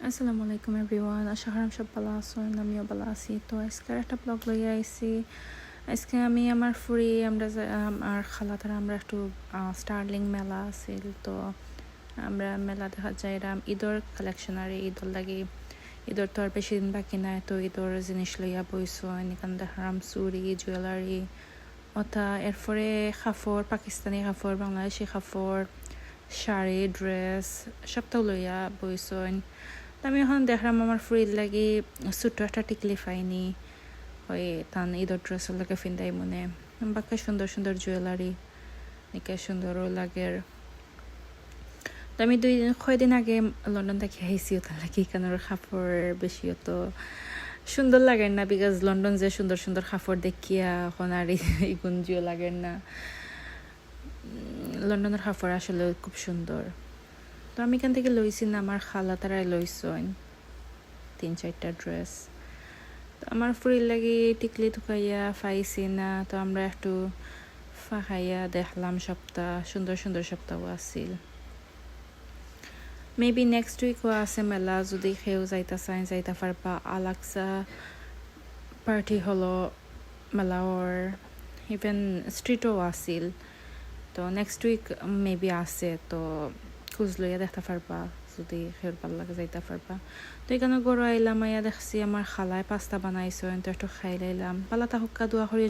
আসসালামু আলাইকুম এভরিওয়ান, আশা করি সব ভালো আছেন। আমিও ভালো আছি। তো আজকের একটা ব্লগ লইয়া আইছি। আজকে আমি আমার আমার খালাতারা আমরা একটু স্টার্লিং মেলা আছিল, তো আমরা মেলা দেখা যাইরাম ঈদর কালেকশন আর ঈদর লাগি। ঈদর তো আর বেশি দিন বাকি নাই, তো ঈদর জিনিস লইয়া বইছো। এখান দেখারাম চুরি, জুয়েলারি ওটা, এরপরে কাপড়, পাকিস্তানি কাপড়, বাংলাদেশি কাপড়, শাড়ি, ড্রেস সবটাও লইয়া বইছইন। আমি এখন দেখলাম আমার ফুরির লাগি ছোট্ট একটা টিকলি পাইনি, ওই তান ঈদর ড্রেসের লাগে ফিন্দাই মনে বাকি সুন্দর সুন্দর জুয়েলারি নিকে সুন্দরও লাগের। তো আমি কয়দিন আগে লন্ডন থেকে আইসি, ওটা লাগি কারণ কাপড় বেশি তো সুন্দর লাগেন না, বিকজ লন্ডন যে সুন্দর সুন্দর কাপড় দেখিয়া এখন আর এইগুন জিও লাগেন না। লন্ডনের কাপড় আসলে খুব সুন্দর। তো আমি এখান থেকে লইছি না, আমার খালা তারাই লইছেন 3-4টা ড্রেস। তো আমার ফুরির লাগি টিকলি টুকাইয়া পাইছি না, তো আমরা একটু ফাঁকাইয়া দেখলাম সপ্তাহ সুন্দর সুন্দর সপ্তাহ আছিল। মেবি নেক্সট উইকও আছে মেলা, যদি কেউ যাইতা চাই যাইতা পারবা। আলাক্সা পার্টি হলো মেলাওর, ইভেন স্ট্রিটও আছিল। তো নেক্সট উইক মেবি আছে, তো খোঁজ লইয়া দেখতে পারবা, যদি খেয়ে ভাল লাগে যাইতে পারবা। তো এখানে গরু আইলাম, আইয়া দেখছি আমার খালায় পাস্তা বানাইছো, তো একটু খাই লাইলাম। পালাতা হুক্কা দোয়া করি।